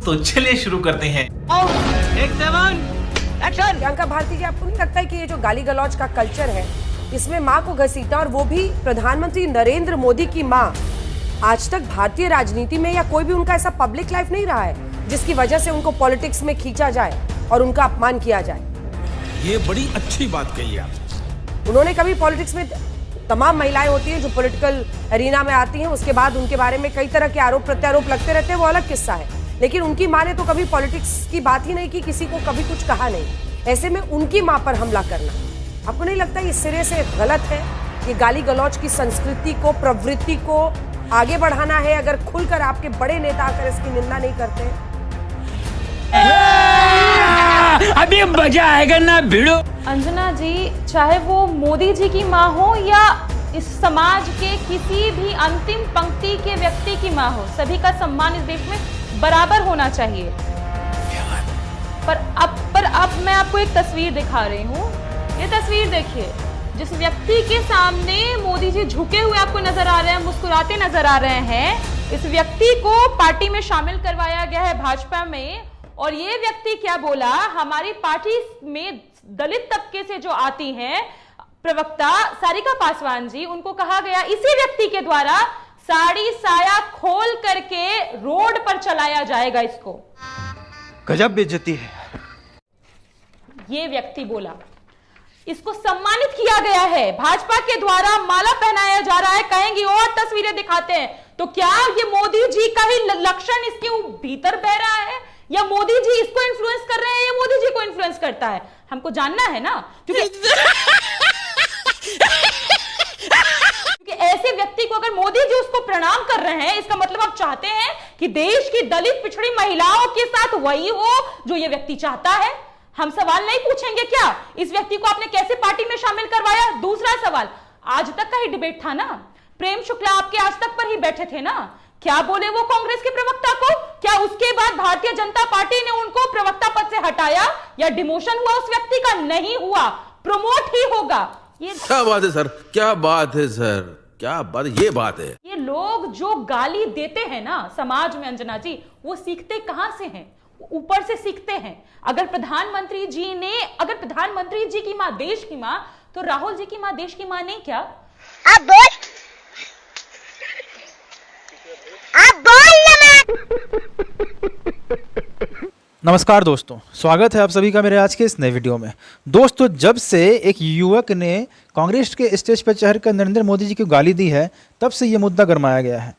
तो चलिए शुरू करते हैं। प्रियंका भारती जी, आपको नहीं लगता है कि ये जो गाली गलौज का कल्चर है, इसमें माँ को घसीटना, और वो भी प्रधानमंत्री नरेंद्र मोदी की माँ, आज तक भारतीय राजनीति में या कोई भी उनका ऐसा पब्लिक लाइफ नहीं रहा है जिसकी वजह से उनको पॉलिटिक्स में खींचा जाए और उनका अपमान किया जाए। ये बड़ी अच्छी बात कही आप। उन्होंने कभी पॉलिटिक्स में, तमाम महिलाएं होती हैं जो पॉलिटिकल एरिना में आती हैं, उसके बाद उनके बारे में कई तरह के आरोप प्रत्यारोप लगते रहते हैं, वो अलग किस्सा है, लेकिन उनकी माँ ने तो कभी पॉलिटिक्स की बात ही नहीं की, किसी को कभी कुछ कहा नहीं। ऐसे में उनकी माँ पर हमला करना, आपको नहीं लगता ये सिरे से गलत है? ये गाली गलौज की संस्कृति को, प्रवृत्ति को आगे बढ़ाना है अगर खुलकर आपके बड़े नेता आकर इसकी निंदा नहीं करते। अभी मजा आएगा ना भिड़ो। अंजना जी, चाहे वो मोदी जी की माँ हो या इस समाज के किसी भी अंतिम पंक्ति के व्यक्ति की माँ हो, सभी का सम्मान इस देश में बराबर होना चाहिए। पर अब मैं आपको एक तस्वीर दिखा रही हूँ। ये तस्वीर देखिए, जिस व्यक्ति के सामने मोदी जी झुके हुए आपको नजर आ रहे हैं, मुस्कुराते नजर आ रहे हैं, इस व्यक्ति को पार्टी में शामिल करवाया गया है, भाजपा में। और ये व्यक्ति क्या बोला, हमारी पार्टी में दलित तबके से जो आती हैं प्रवक्ता सारिका पासवान जी, उनको कहा गया इसी व्यक्ति के द्वारा साड़ी साया खोल करके रोड पर चलाया जाएगा इसको। गजब बेइज्जती है। ये व्यक्ति बोला, इसको सम्मानित किया गया है, भाजपा के द्वारा माला पहनाया जा रहा है। कहेंगी और तस्वीरें दिखाते हैं, तो क्या ये मोदी जी का ही लक्षण इसके भीतर बह रहा है, या मोदी जी इसको इन्फ्लुएंस कर रहे हैं, या मोदी जी को इन्फ्लुएंस करता है? हमको जानना है ना, क्योंकि ऐसे व्यक्ति को अगर मोदी जी उसको प्रणाम कर रहे हैं, इसका मतलब आप चाहते हैं कि देश की दलित पिछड़ी महिलाओं के साथ वही हो जो ये व्यक्ति चाहता है। हम सवाल नहीं पूछेंगे क्या, इस व्यक्ति को आपने कैसे पार्टी में शामिल करवाया? दूसरा सवाल, आज तक का ही डिबेट था ना, प्रेम शुक्ला आपके आज तक पर ही बैठे थे ना, क्या बोले वो कांग्रेस के प्रवक्ता को? क्या उसके बाद भारतीय जनता पार्टी ने उनको प्रवक्ता पद से हटाया या डिमोशन हुआ उस व्यक्ति का? नहीं हुआ, प्रमोट ही होगा। ये क्या बात है सर, क्या बात है सर, क्या बात, ये बात है। ये लोग जो गाली देते हैं ना समाज में, अंजना जी, वो सीखते कहां से हैं? ऊपर से सीखते हैं। अगर प्रधानमंत्री जी की मां देश की मां, तो राहुल जी की मां देश की मां नहीं क्या? आप बोल नमस्कार दोस्तों, स्वागत है आप सभी का मेरे आज के इस नए वीडियो में। दोस्तों, जब से एक युवक ने कांग्रेस के स्टेज पर चढ़कर नरेंद्र मोदी जी को गाली दी है, तब से ये मुद्दा गरमाया गया है।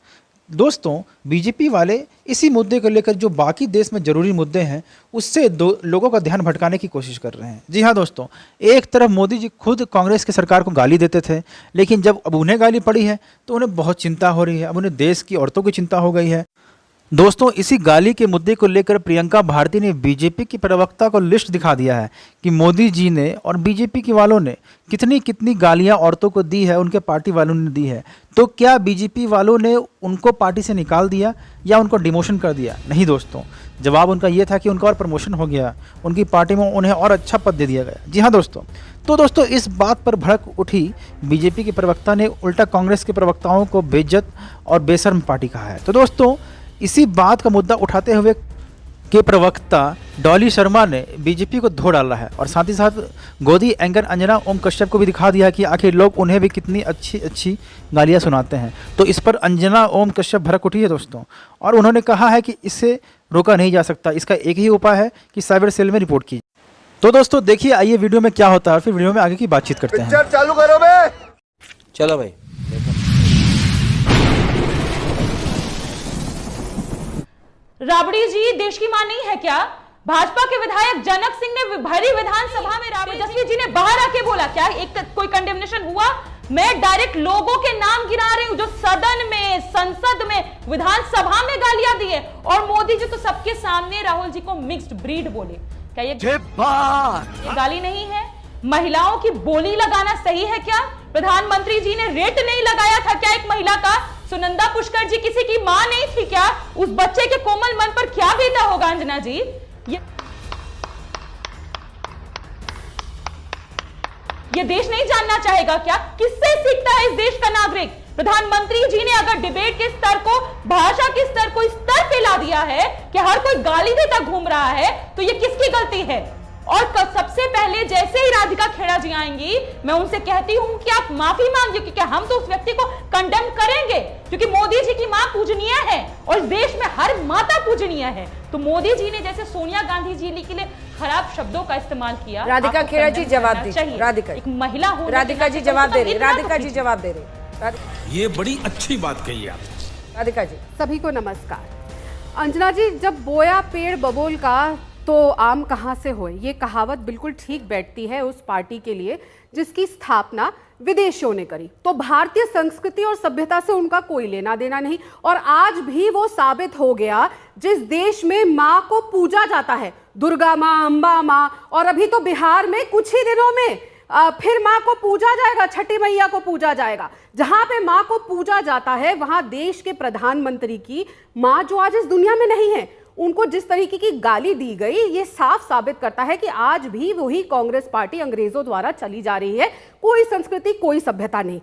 दोस्तों, बीजेपी वाले इसी मुद्दे को लेकर जो बाकी देश में ज़रूरी मुद्दे हैं, उससे लोगों का ध्यान भटकाने की कोशिश कर रहे हैं। जी हाँ दोस्तों, एक तरफ मोदी जी खुद कांग्रेस की सरकार को गाली देते थे, लेकिन जब अब उन्हें गाली पड़ी है तो उन्हें बहुत चिंता हो रही है। अब उन्हें देश की औरतों की चिंता हो गई है। दोस्तों, इसी गाली के मुद्दे को लेकर प्रियंका भारती ने बीजेपी की प्रवक्ता को लिस्ट दिखा दिया है कि मोदी जी ने और बीजेपी के वालों ने कितनी गालियां औरतों को दी है, उनके पार्टी वालों ने दी है। तो क्या बीजेपी वालों ने उनको पार्टी से निकाल दिया या उनको डिमोशन कर दिया? नहीं दोस्तों, जवाब उनका ये था कि उनका और प्रमोशन हो गया, उनकी पार्टी में उन्हें और अच्छा पद दे दिया गया। जी हाँ दोस्तों, तो दोस्तों इस बात पर भड़क उठी बीजेपी के प्रवक्ता ने उल्टा कांग्रेस के प्रवक्ताओं को बेइज्जत और बेशर्म पार्टी कहा है। तो दोस्तों, इसी बात का मुद्दा उठाते हुए के प्रवक्ता डॉली शर्मा ने बीजेपी को धो डाला है और साथ ही साथ गोदी एंकर अंजना ओम कश्यप को भी दिखा दिया कि आखिर लोग उन्हें भी कितनी अच्छी गालियां सुनाते हैं। तो इस पर अंजना ओम कश्यप भड़क उठी है दोस्तों, और उन्होंने कहा है कि इसे रोका नहीं जा सकता, इसका एक ही उपाय है कि साइबर सेल में रिपोर्ट की। तो दोस्तों देखिए, आइए वीडियो में क्या होता है और फिर वीडियो में आगे की बातचीत करते हैं। चालू करो बे। चलो भाई। राबड़ी जी देश की मां नहीं है क्या? भाजपा के विधायक जनक सिंह ने भरी विधानसभा में राबड़ी जी ने बाहर आके बोला, क्या एक कोई कंडेमनेशन हुआ? मैं डायरेक्ट लोगों के नाम गिना रही हूं जो सदन में, संसद में, विधानसभा में गालियां दी है, और मोदी जी तो सबके सामने राहुल जी को मिक्स्ड ब्रीड बोले। क्या ये गाली नहीं है? महिलाओं की बोली लगाना सही है क्या? प्रधानमंत्री जी ने रेट नहीं लगाया था क्या एक महिला का? सुनंदा पुष्कर जी किसी की मां नहीं थी क्या? उस बच्चे के कोमल मन पर क्या बीता होगा अंजना जी? ये देश नहीं जानना चाहेगा क्या? किससे सीखता है इस देश का नागरिक? प्रधानमंत्री जी ने अगर डिबेट के स्तर को, भाषा के स्तर को इस स्तर पे ला दिया है कि हर कोई गाली देता घूम रहा है, तो ये किसकी गलती है? और सबसे पहले जैसे ही राधिका खेड़ा जी आएंगी, मैं उनसे कहती हूं कि आप माफी मांगिए, क्योंकि हम तो उस व्यक्ति को कंडेम करेंगे, क्योंकि मोदी जी की मां पूजनीय है और इस देश में हर माता पूजनीय है। तो मोदी जी ने जैसे सोनिया गांधी जी के लिए खराब शब्दों का इस्तेमाल किया, राधिका खेड़ा जी जवाब दीजिए। राधिका, एक महिला होने राधिका जी जवाब दे रही, राधिका जी जवाब दे रही। ये बड़ी अच्छी बात कही आप। राधिका जी। सभी को नमस्कार। अंजना जी, जब बोया पेड़ बबोल का तो आम कहाँ से होए, ये कहावत बिल्कुल ठीक बैठती है उस पार्टी के लिए जिसकी स्थापना विदेशियों ने करी। तो भारतीय संस्कृति और सभ्यता से उनका कोई लेना देना नहीं, और आज भी वो साबित हो गया। जिस देश में माँ को पूजा जाता है, दुर्गा माँ, अम्बा माँ, और अभी तो बिहार में कुछ ही दिनों में फिर माँ को पूजा जाएगा, छठी मैया को पूजा जाएगा। जहां पे माँ को पूजा जाता है वहां देश के प्रधानमंत्री की माँ, जो आज इस दुनिया में नहीं है, उनको जिस तरीके की गाली दी गई, ये साफ साबित करता है कि आज भी वही कांग्रेस पार्टी अंग्रेजों द्वारा चली जा रही है। कोई संस्कृति, कोई सभ्यता नहीं।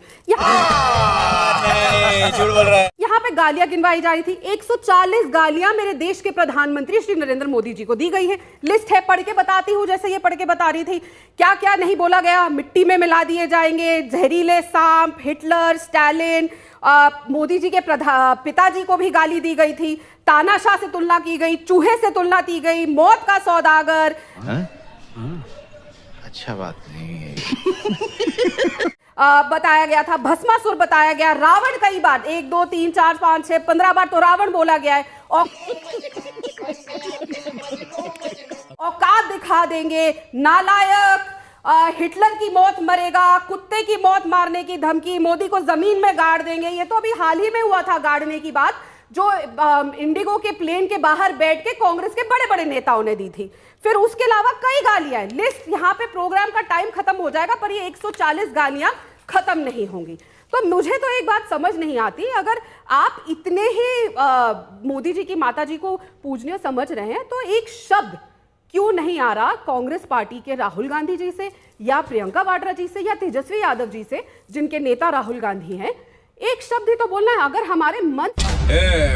यहाँ पे गालियां गिनवाई जा रही थी। 140 गालियां मेरे देश के प्रधानमंत्री श्री नरेंद्र मोदी जी को दी गई है। लिस्ट है, पढ़ के बताती हूँ, जैसे ये पढ़ के बता रही थी। क्या क्या नहीं बोला गया, मिट्टी में मिला दिए जाएंगे, जहरीले सांप, हिटलर, स्टालिन, मोदी जी के पिताजी को भी गाली दी गई थी, तानाशाह से तुलना की गई, चूहे से तुलना की गई, मौत का सौदागर। अच्छा बात नहीं है। बताया गया था, भस्मासुर बताया गया, रावण कई बार, 1 2 3 4 5 6 15 बार तो रावण बोला गया है। औकात दिखा देंगे, नालायक, हिटलर की मौत मरेगा, कुत्ते की मौत मारने की धमकी, मोदी को जमीन में गाड़ देंगे। ये तो अभी हाल ही में हुआ था गाड़ने की बात, जो इंडिगो के प्लेन के बाहर बैठ के कांग्रेस के बड़े बड़े नेताओं ने दी थी। फिर उसके अलावा कई गालियां हैं। लिस्ट यहाँ पे, प्रोग्राम का टाइम खत्म हो जाएगा, पर ये 140 गालियां खत्म नहीं होंगी। तो मुझे तो एक बात समझ नहीं आती, अगर आप इतने ही मोदी जी की माता जी को पूजनीय समझ रहे हैं, तो एक शब्द क्यों नहीं आ रहा कांग्रेस पार्टी के राहुल गांधी जी से, या प्रियंका वाड्रा जी से, या तेजस्वी यादव जी से, जिनके नेता राहुल गांधी हैं? एक शब्द ही तो बोलना है। अगर हमारे मन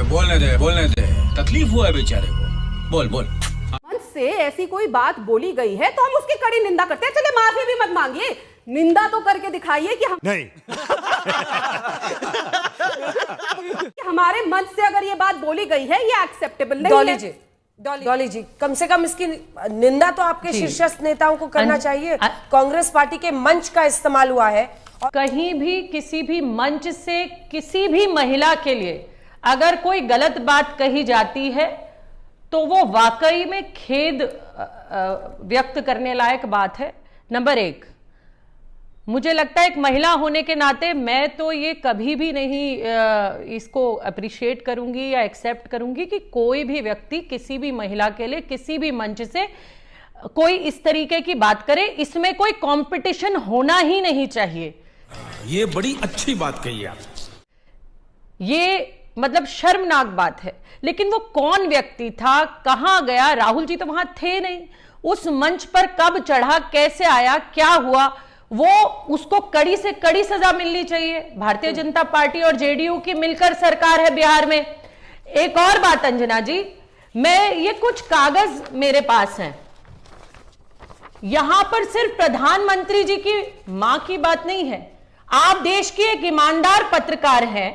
बोलने दे, तकलीफ हुआ है बेचारे को, बोल मन से ऐसी कोई बात बोली गई है तो हम उसकी कड़ी निंदा करते हैं। चलिए माफी भी मत मांगिए, निंदा तो करके दिखाइए कि हम नहीं कि हमारे मन से अगर ये बात बोली गई है, ये एक्सेप्टेबल नहीं है। डॉली जी, कम से कम इसकी निंदा तो आपके शीर्षस्थ नेताओं को करना चाहिए। कांग्रेस पार्टी के मंच का इस्तेमाल हुआ है, और कहीं भी किसी भी मंच से किसी भी महिला के लिए अगर कोई गलत बात कही जाती है तो वो वाकई में खेद व्यक्त करने लायक बात है। नंबर 1, मुझे लगता है एक महिला होने के नाते मैं तो ये कभी भी नहीं इसको अप्रिशिएट करूंगी या एक्सेप्ट करूंगी कि कोई भी व्यक्ति किसी भी महिला के लिए किसी भी मंच से कोई इस तरीके की बात करे। इसमें कोई कंपटीशन होना ही नहीं चाहिए। ये बड़ी अच्छी बात कही आप। ये मतलब शर्मनाक बात है। लेकिन वो कौन व्यक्ति था, कहां गया? राहुल जी तो वहां थे नहीं। उस मंच पर कब चढ़ा, कैसे आया, क्या हुआ, वो उसको कड़ी से कड़ी सजा मिलनी चाहिए। भारतीय जनता पार्टी और जेडीयू की मिलकर सरकार है बिहार में। एक और बात अंजना जी, मैं ये कुछ कागज मेरे पास हैं, यहां पर सिर्फ प्रधानमंत्री जी की मां की बात नहीं है। आप देश की एक ईमानदार पत्रकार हैं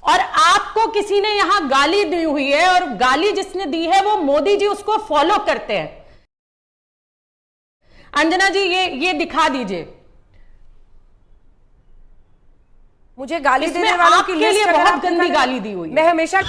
और आपको किसी ने यहां गाली दी हुई है, और गाली जिसने दी है वो मोदी जी उसको फॉलो करते हैं। अंजना जी ये दिखा दीजिए। मुझे गाली देने वालों की लिस्ट लिए बहुत गंदी गाली दी हुई। मैं हमेशा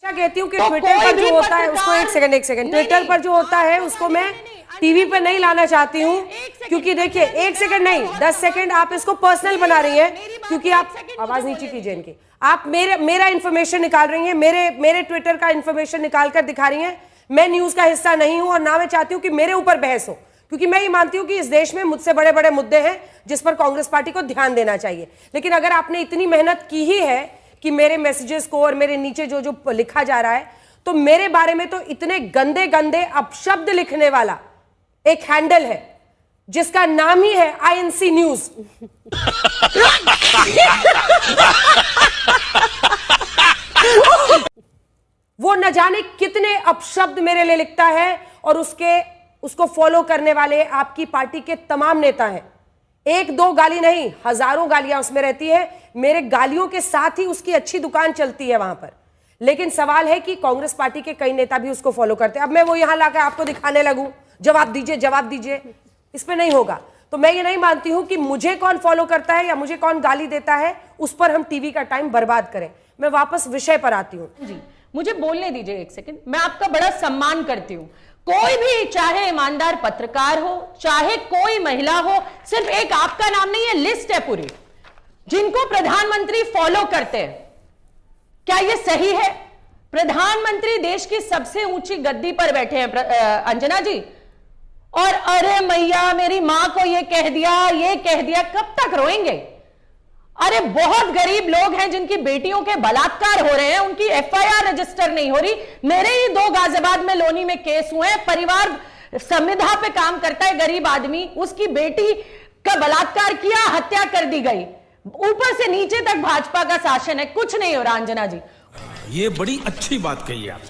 कहती हूँ कि ट्विटर पर जो होता है उसको एक सेकंड ट्विटर पर जो होता है उसको मैं टीवी पर नहीं लाना चाहती हूँ, क्योंकि देखिए 1 सेकंड नहीं 10 सेकंड आप इसको पर्सनल बना रही हैं, क्योंकि आप आवाज नीचे कीजिए इनकी, आप मेरा इंफॉर्मेशन निकाल रही हैं, मेरे ट्विटर का इंफॉर्मेशन निकाल कर दिखा रही हैं। मैं न्यूज का हिस्सा नहीं हूं और ना मैं चाहती हूं कि मेरे ऊपर बहस हो, क्योंकि मैं ये मानती हूं कि इस देश में मुझसे बड़े बड़े मुद्दे हैं जिस पर कांग्रेस पार्टी को ध्यान देना चाहिए। लेकिन अगर आपने इतनी मेहनत की ही है कि मेरे मैसेजेस को और मेरे नीचे जो जो लिखा जा रहा है, तो मेरे बारे में तो इतने गंदे गंदे अपशब्द लिखने वाला एक हैंडल है, जिसका नाम ही है आईएनसी न्यूज। वो न जाने कितने अपशब्द मेरे लिए लिखता है और उसको फॉलो करने वाले आपकी पार्टी के तमाम नेता हैं। एक दो गाली नहीं, हजारों गालियां उसमें रहती है। मेरे गालियों के साथ ही उसकी अच्छी दुकान चलती है वहां पर। लेकिन सवाल है कि कांग्रेस पार्टी के कई नेता भी उसको फॉलो करते हैं। अब मैं वो यहां लाकर आपको दिखाने लगूं, जवाब दीजिए जवाब दीजिए, इस पे नहीं होगा। तो मैं ये नहीं मानती हूं कि मुझे कौन फॉलो करता है या मुझे कौन गाली देता है उस पर हम टीवी का टाइम बर्बाद करें। मैं वापस विषय पर आती हूं। जी, मुझे बोलने दीजिए एक सेकंड। मैं आपका बड़ा सम्मान करती हूं। कोई भी, चाहे ईमानदार पत्रकार हो, चाहे कोई महिला हो, सिर्फ एक आपका नाम नहीं है, लिस्ट है पूरी जिनको प्रधानमंत्री फॉलो करते हैं। क्या यह सही है? प्रधानमंत्री देश की सबसे ऊंची गद्दी पर बैठे हैं अंजना जी, और अरे मैया मेरी मां को ये कह दिया, कब तक रोएंगे? अरे बहुत गरीब लोग हैं जिनकी बेटियों के बलात्कार हो रहे हैं, उनकी एफआईआर रजिस्टर नहीं हो रही। मेरे ही 2 गाजियाबाद में लोनी में केस हुए हैं। परिवार संविधा पे काम करता है, गरीब आदमी, उसकी बेटी का बलात्कार किया, हत्या कर दी गई। ऊपर से नीचे तक भाजपा का शासन है, कुछ नहीं हो रहा। अंजना जी, ये बड़ी अच्छी बात कही आप।